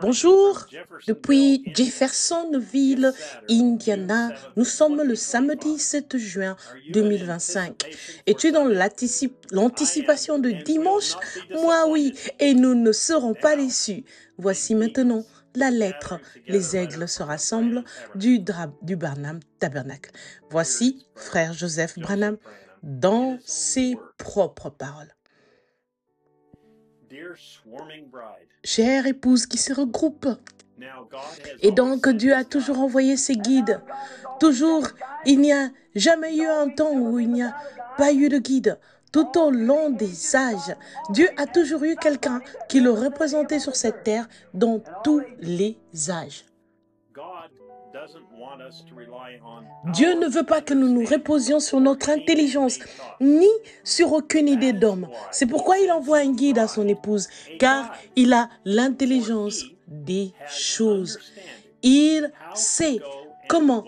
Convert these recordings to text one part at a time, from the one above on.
Bonjour, depuis Jeffersonville, Indiana, nous sommes le samedi 7 juin 2025. Es-tu dans l'anticipation de dimanche? Moi oui, et nous ne serons pas déçus. Voici maintenant la lettre. Les aigles se rassemblent du Branham Tabernacle. Voici frère Joseph Branham dans ses propres paroles. Chère épouse qui se regroupe. Et donc Dieu a toujours envoyé ses guides. Toujours, il n'y a jamais eu un temps où il n'y a pas eu de guide. Tout au long des âges, Dieu a toujours eu quelqu'un qui le représentait sur cette terre dans tous les âges. Dieu ne veut pas que nous nous reposions sur notre intelligence, ni sur aucune idée d'homme. C'est pourquoi il envoie un guide à son épouse, car il a l'intelligence des choses. Il sait comment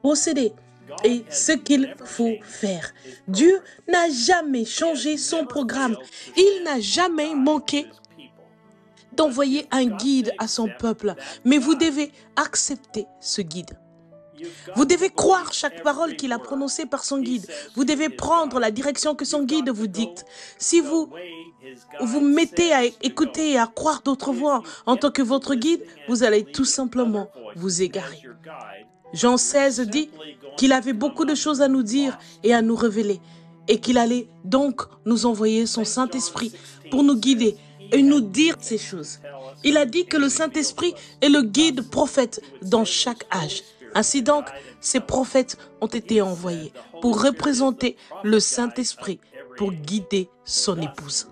procéder et ce qu'il faut faire. Dieu n'a jamais changé son programme. Il n'a jamais manqué d'envoyer un guide à son peuple, mais vous devez accepter ce guide. Vous devez croire chaque parole qu'il a prononcée par son guide. Vous devez prendre la direction que son guide vous dicte. Si vous vous mettez à écouter et à croire d'autres voix en tant que votre guide, vous allez tout simplement vous égarer. Jean 16 dit qu'il avait beaucoup de choses à nous dire et à nous révéler, et qu'il allait donc nous envoyer son Saint-Esprit pour nous guider et nous dire ces choses. Il a dit que le Saint-Esprit est le guide prophète dans chaque âge. Ainsi donc, ces prophètes ont été envoyés pour représenter le Saint-Esprit, pour guider son épouse.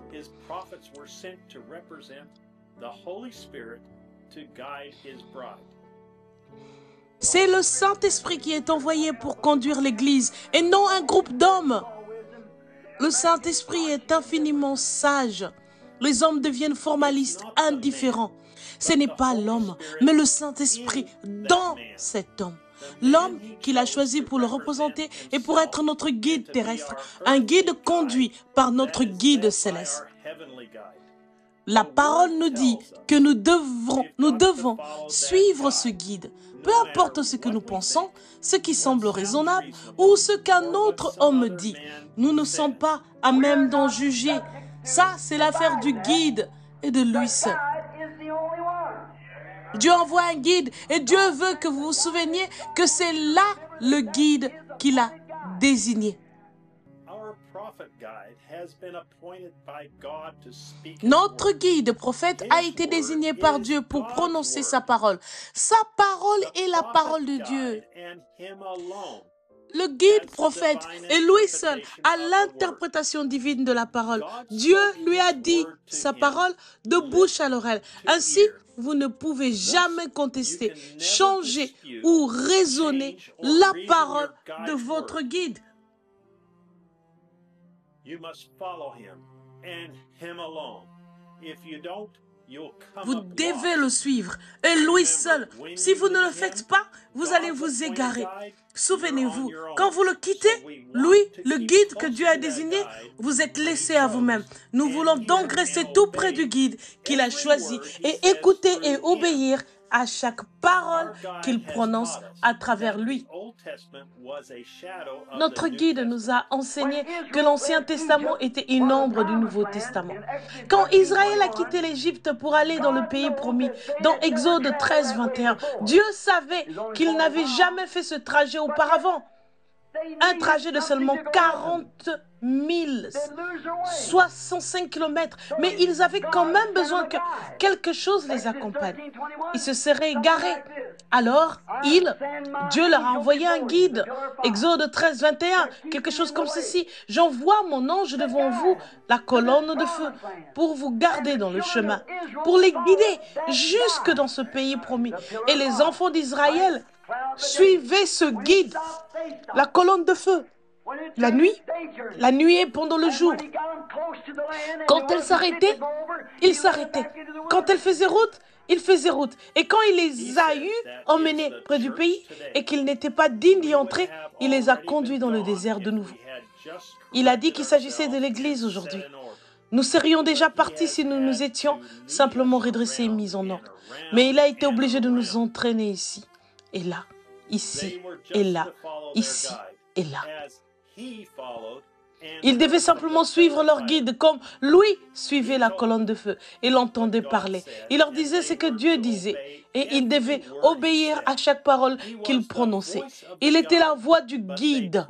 C'est le Saint-Esprit qui est envoyé pour conduire l'Église et non un groupe d'hommes. Le Saint-Esprit est infiniment sage. Les hommes deviennent formalistes, indifférents. Ce n'est pas l'homme, mais le Saint-Esprit dans cet homme. L'homme qu'il a choisi pour le représenter et pour être notre guide terrestre, un guide conduit par notre guide céleste. La parole nous dit que nous devons suivre ce guide. Peu importe ce que nous pensons, ce qui semble raisonnable ou ce qu'un autre homme dit. Nous ne sommes pas à même d'en juger. Ça, c'est l'affaire du guide et de lui seul. Dieu envoie un guide et Dieu veut que vous vous souveniez que c'est là le guide qu'il a désigné. Notre guide prophète a été désigné par Dieu pour prononcer sa parole. Sa parole est la parole de Dieu. Le guide prophète est lui seul à l'interprétation divine de la parole. Dieu lui a dit sa parole de bouche à l'oreille. Ainsi, vous ne pouvez jamais contester, changer ou raisonner la parole de votre guide. Vous devez le suivre, et lui seul. Si vous ne le faites pas, vous allez vous égarer. Souvenez-vous, quand vous le quittez, lui, le guide que Dieu a désigné, vous êtes laissé à vous-même. Nous voulons donc rester tout près du guide qu'il a choisi et écouter et obéir à chaque parole qu'il prononce à travers lui. Notre guide nous a enseigné que l'Ancien Testament était une ombre du Nouveau Testament. Quand Israël a quitté l'Égypte pour aller dans le pays promis, dans Exode 13, 21, Dieu savait qu'il n'avait jamais fait ce trajet auparavant. Un trajet de seulement 40 000, 65 km. Mais ils avaient quand même besoin que quelque chose les accompagne. Ils se seraient égarés. Alors, Dieu leur a envoyé un guide. Exode 13, 21, quelque chose comme ceci. J'envoie mon ange devant vous, la colonne de feu, pour vous garder dans le chemin, pour les guider jusque dans ce pays promis. Et les enfants d'Israël suivaient ce guide, la colonne de feu, la nuit et pendant le jour. Quand elle s'arrêtait, il s'arrêtait. Quand elle faisait route, il faisait route. Et quand il les a emmenés près du pays et qu'ils n'étaient pas dignes d'y entrer, il les a conduits dans le désert de nouveau. Il a dit qu'il s'agissait de l'Église aujourd'hui. Nous serions déjà partis si nous nous étions simplement redressés et mis en ordre. Mais il a été obligé de nous entraîner ici et là, ici et là, ici et là. Ils devaient simplement suivre leur guide comme lui suivait la colonne de feu et l'entendait parler. Il leur disait ce que Dieu disait et ils devaient obéir à chaque parole qu'il prononçait. Il était la voix du guide.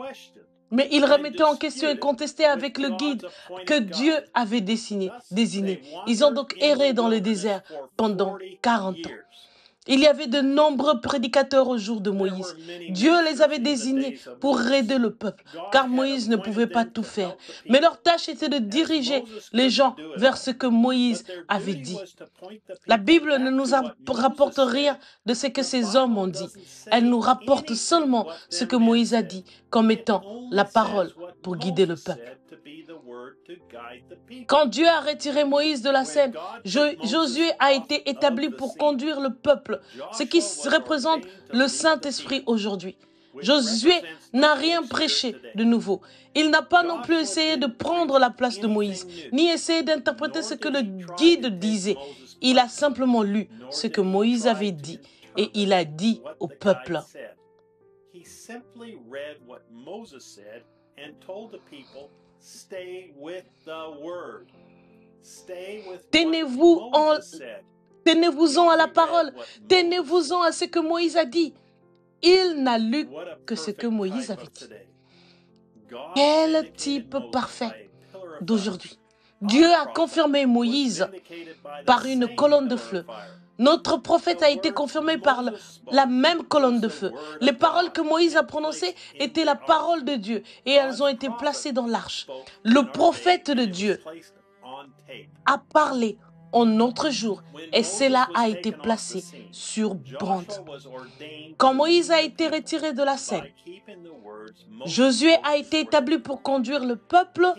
Mais ils remettaient en question et contestaient avec le guide que Dieu avait désigné. Ils ont donc erré dans le désert pendant 40 ans. Il y avait de nombreux prédicateurs au jour de Moïse. Dieu les avait désignés pour aider le peuple, car Moïse ne pouvait pas tout faire. Mais leur tâche était de diriger les gens vers ce que Moïse avait dit. La Bible ne nous rapporte rien de ce que ces hommes ont dit. Elle nous rapporte seulement ce que Moïse a dit comme étant la parole pour guider le peuple. Quand Dieu a retiré Moïse de la scène, Josué a été établi pour conduire le peuple, ce qui représente le Saint-Esprit aujourd'hui. Josué n'a rien prêché de nouveau. Il n'a pas non plus essayé de prendre la place de Moïse, ni essayé d'interpréter ce que le guide disait. Il a simplement lu ce que Moïse avait dit et il a dit au peuple. Tenez-vous-en à la parole, tenez-vous-en à ce que Moïse a dit. Il n'a lu que ce que Moïse avait dit. Quel type parfait d'aujourd'hui. Dieu a confirmé Moïse par une colonne de feu. Notre prophète a été confirmé par la même colonne de feu. Les paroles que Moïse a prononcées étaient la parole de Dieu et elles ont été placées dans l'arche. Le prophète de Dieu a parlé en notre jour et cela a été placé sur bande. Quand Moïse a été retiré de la scène, Josué a été établi pour conduire le peuple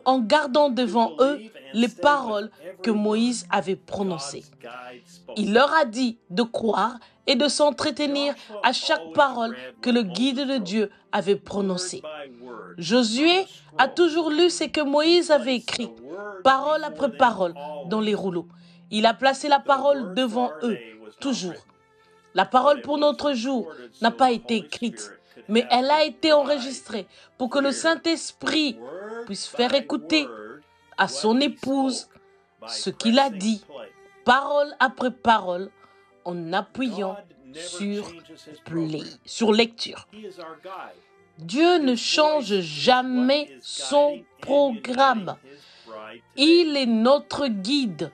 en gardant devant eux les paroles que Moïse avait prononcées. Il leur a dit de croire et de s'entretenir à chaque parole que le guide de Dieu avait prononcée. Josué a toujours lu ce que Moïse avait écrit, parole après parole, dans les rouleaux. Il a placé la parole devant eux, toujours. La parole pour notre jour n'a pas été écrite, mais elle a été enregistrée pour que le Saint-Esprit puisse faire écouter à son épouse ce qu'il a dit, parole après parole, en appuyant sur lecture. Dieu ne change jamais son programme. Il est notre guide.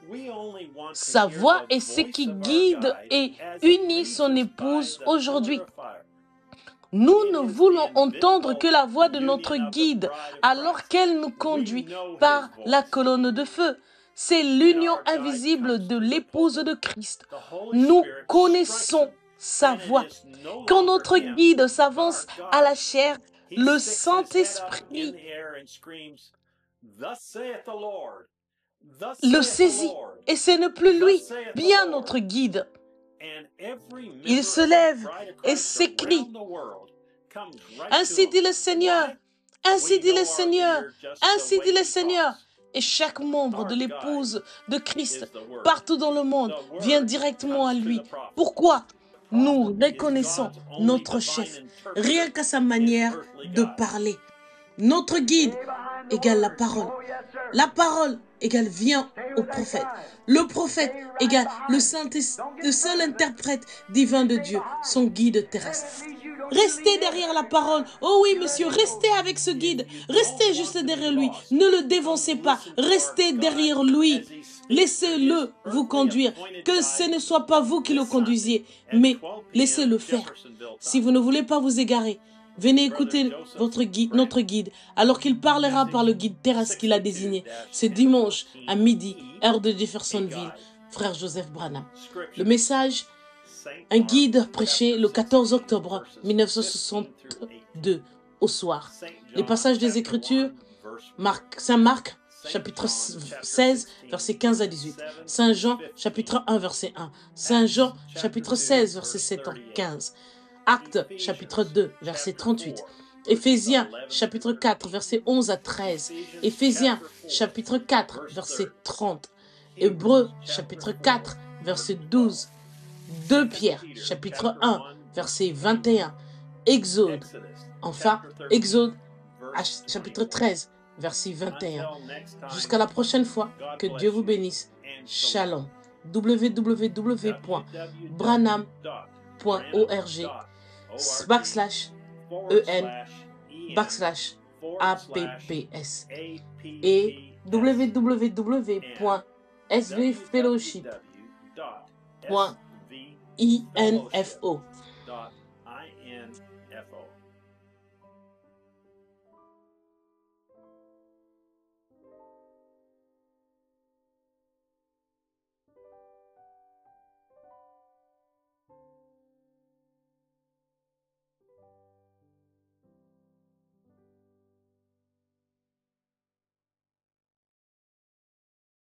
Sa voix est ce qui guide et unit son épouse aujourd'hui. Nous ne voulons entendre que la voix de notre guide alors qu'elle nous conduit par la colonne de feu. C'est l'union invisible de l'épouse de Christ. Nous connaissons sa voix. Quand notre guide s'avance à la chair, le Saint-Esprit le saisit et ce n'est plus lui, bien notre guide. Il se lève et s'écrie. Ainsi dit le Seigneur, ainsi dit le Seigneur, ainsi dit le Seigneur. Et chaque membre de l'épouse de Christ, partout dans le monde, vient directement à lui. Pourquoi? Nous reconnaissons notre chef, rien qu'à sa manière de parler. Notre guide égale la parole. La parole égale vient au prophète. Le prophète égale le seul interprète divin de Dieu, son guide terrestre. Restez derrière la parole. Oh oui, monsieur, restez avec ce guide. Restez juste derrière lui. Ne le dévancez pas. Restez derrière lui. Laissez-le vous conduire. Que ce ne soit pas vous qui le conduisiez, mais laissez-le faire. Si vous ne voulez pas vous égarer, venez écouter notre guide, alors qu'il parlera par le guide terrestre qu'il a désigné. Ce dimanche à midi, heure de Jeffersonville, frère Joseph Branham. Le message, un guide prêché le 14 octobre 1962 au soir. Les passages des Écritures, Saint Marc, chapitre 16, versets 15 à 18. Saint Jean, chapitre 1, verset 1. Saint Jean, chapitre 16, verset 7 à 15. Actes, chapitre 2, verset 38. Éphésiens chapitre 4, versets 11 à 13. Éphésiens chapitre 4, verset 30. Hébreux chapitre 4, verset 12. 2 Pierre chapitre 1, verset 21. Exode. Enfin, Exode chapitre 13, verset 21. Jusqu'à la prochaine fois, que Dieu vous bénisse. Shalom. www.branham.org/en/apps et www.sbfellowship.info.